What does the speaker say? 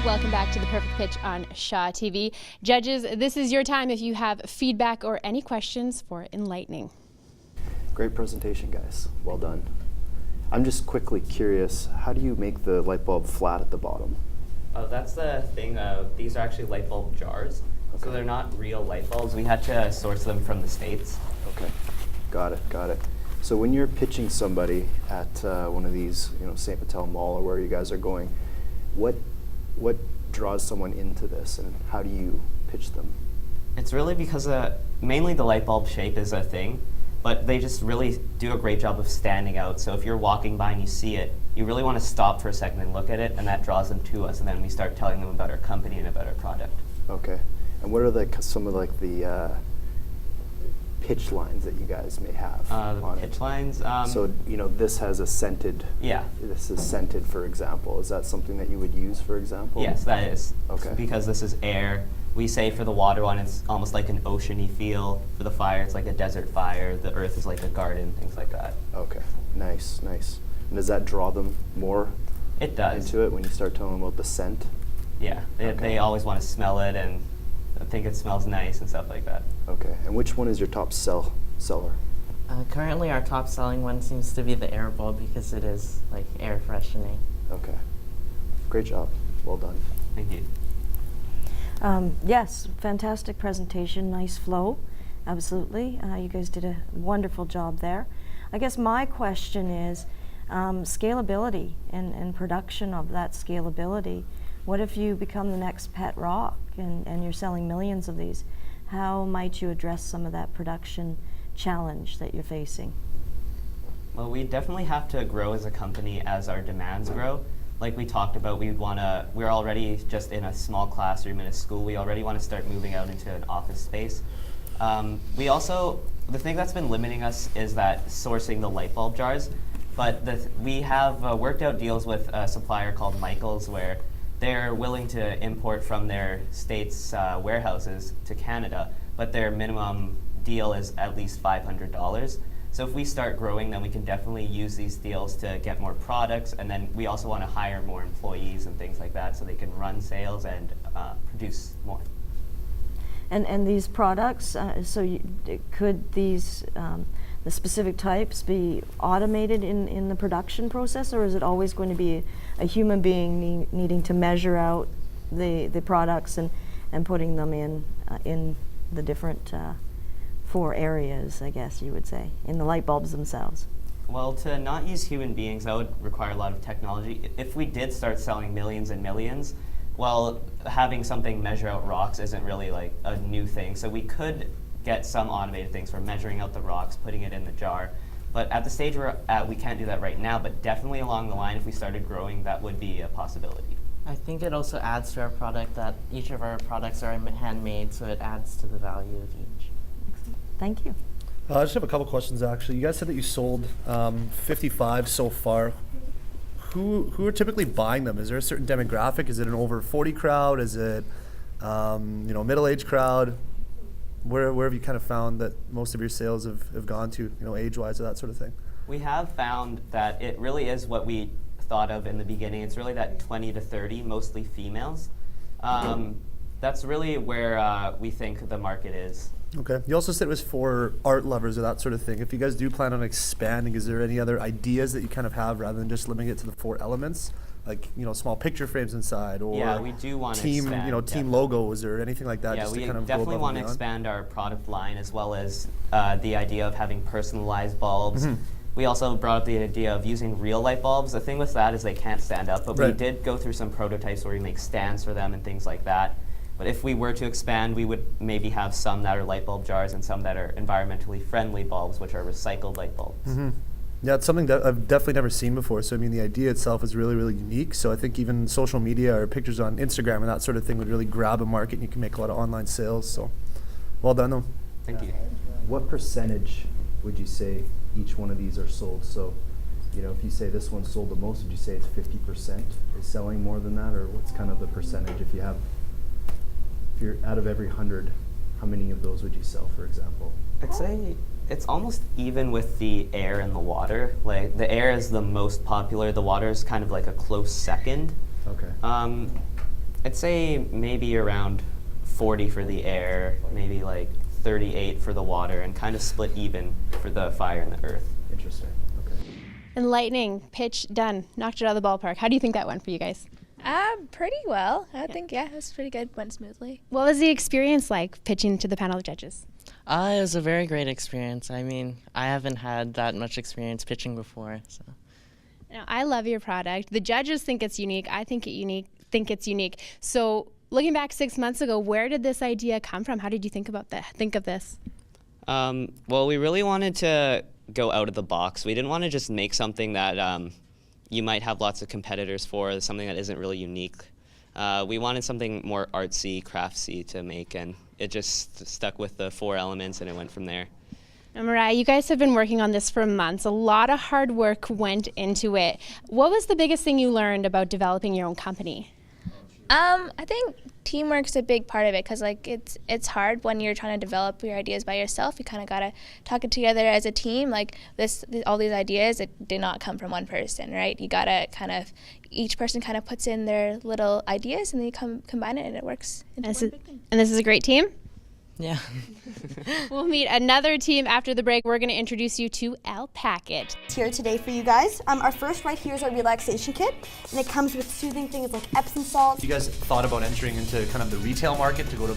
Welcome back to the Perfect Pitch on Shaw TV. Judges, this is your time if you have feedback or any questions for enlightening. Great presentation, guys. Well done. I'm just quickly curious, how do you make the light bulb flat at the bottom? That's the thing. These are actually light bulb jars. Okay. So they're not real light bulbs. We had to source them from the States. Okay. Got it. So when you're pitching somebody at one of these, St. Patel Mall or where you guys are going, what draws someone into this, and how do you pitch them? It's really because mainly the light bulb shape is a thing, but they just really do a great job of standing out. So if you're walking by and you see it, you really want to stop for a second and look at it, and that draws them to us, and then we start telling them about our company and about our product. Okay. And what are some of the pitch lines that you guys may have on pitch lines. So this has a scented. Yeah. This is scented, for example. Is that something that you would use, for example? Yes, that is. Okay. Because this is air. We say for the water one, it's almost like an oceany feel. For the fire, it's like a desert fire. The earth is like a garden, things like that. Okay. Nice. And does that draw them more? It does. Into it when you start telling them about the scent? Yeah. They always want to smell it and think it smells nice and stuff like that. Okay. And which one is your top seller? Currently, our top selling one seems to be the air bulb because it is like air freshening. Okay. Great job. Well done. Thank you. Yes, fantastic presentation, nice flow. Absolutely. You guys did a wonderful job there. I guess my question is scalability and production of that scalability. What if you become the next pet rock and you're selling millions of these? How might you address some of that production challenge that you're facing? Well, we definitely have to grow as a company as our demands grow. Like we talked about, we're already just in a small classroom in a school. We already want to start moving out into an office space. The thing that's been limiting us is that sourcing the light bulb jars. But we have worked out deals with a supplier called Michaels where they're willing to import from their state's warehouses to Canada, but their minimum deal is at least $500. So if we start growing, then we can definitely use these deals to get more products, and then we also want to hire more employees and things like that so they can run sales and produce more. And these products, could these the specific types be automated in the production process, or is it always going to be a human being needing to measure out the products and putting them in the different 4 areas, I guess you would say, in the light bulbs themselves? Well, to not use human beings, that would require a lot of technology. If we did start selling millions and millions, well, having something measure out rocks isn't really like a new thing. So we could get some automated things for measuring out the rocks, putting it in the jar. But at the stage we're at, we can't do that right now, but definitely along the line, if we started growing, that would be a possibility. I think it also adds to our product that each of our products are handmade, so it adds to the value of each. Excellent. Thank you. I just have a couple questions, actually. You guys said that you sold 55 so far. Who are typically buying them? Is there a certain demographic? Is it an over 40 crowd? Is it middle-aged crowd? Where have you kind of found that most of your sales have gone to, age-wise or that sort of thing? We have found that it really is what we thought of in the beginning. It's really that 20 to 30, mostly females. That's really where we think the market is. Okay. You also said it was for art lovers or that sort of thing. If you guys do plan on expanding, is there any other ideas that you kind of have rather than just limiting it to the 4 elements? Like, small picture frames inside, or yeah, we do want to expand, team logos or anything like that. Yeah, just we to kind of definitely want to expand our product line, as well as the idea of having personalized bulbs. Mm-hmm. We also brought up the idea of using real light bulbs. The thing with that is they can't stand up, but we did go through some prototypes where we make stands for them and things like that. But if we were to expand, we would maybe have some that are light bulb jars and some that are environmentally friendly bulbs, which are recycled light bulbs. Mm-hmm. Yeah, it's something that I've definitely never seen before. So, the idea itself is really, really unique. So I think even social media or pictures on Instagram and that sort of thing would really grab a market, and you can make a lot of online sales. So, well done, though. Thank you. What percentage would you say each one of these are sold? So, if you say this one sold the most, would you say it's 50% is selling more than that? Or what's kind of the percentage? If you're out of every 100, how many of those would you sell, for example? I'd say it's almost even with the air and the water. Like, the air is the most popular. The water is kind of like a close second. Okay. I'd say maybe around 40 for the air, maybe like 38 for the water, and kind of split even for the fire and the earth. Interesting. Okay. Enlightening, pitch, done. Knocked it out of the ballpark. How do you think that went for you guys? Pretty well. I think, yeah, it was pretty good. Went smoothly. What was the experience like pitching to the panel of judges? It was a very great experience. I mean, I haven't had that much experience pitching before, so. Now, I love your product. The judges think it's unique. I think it's unique. So, looking back 6 months ago, where did this idea come from? How did you think of this? Well, we really wanted to go out of the box. We didn't want to just make something that you might have lots of competitors for, something that isn't really unique. We wanted something more artsy, craftsy to make, and it just stuck with the 4 elements, and it went from there. Now, Mariah, you guys have been working on this for months. A lot of hard work went into it. What was the biggest thing you learned about developing your own company? I think teamwork's a big part of it because like it's hard when you're trying to develop your ideas by yourself. You kind of gotta talk it together as a team. Like all these ideas, it did not come from one person, right? You gotta each person kind of puts in their little ideas and then you combine it and it works into one big thing. And this is a great team? Yeah. We'll meet another team after the break. We're going to introduce you to Alpacket. Here today for you guys. Our first right here is our relaxation kit, and it comes with soothing things like Epsom salts. You guys thought about entering into kind of the retail market to go to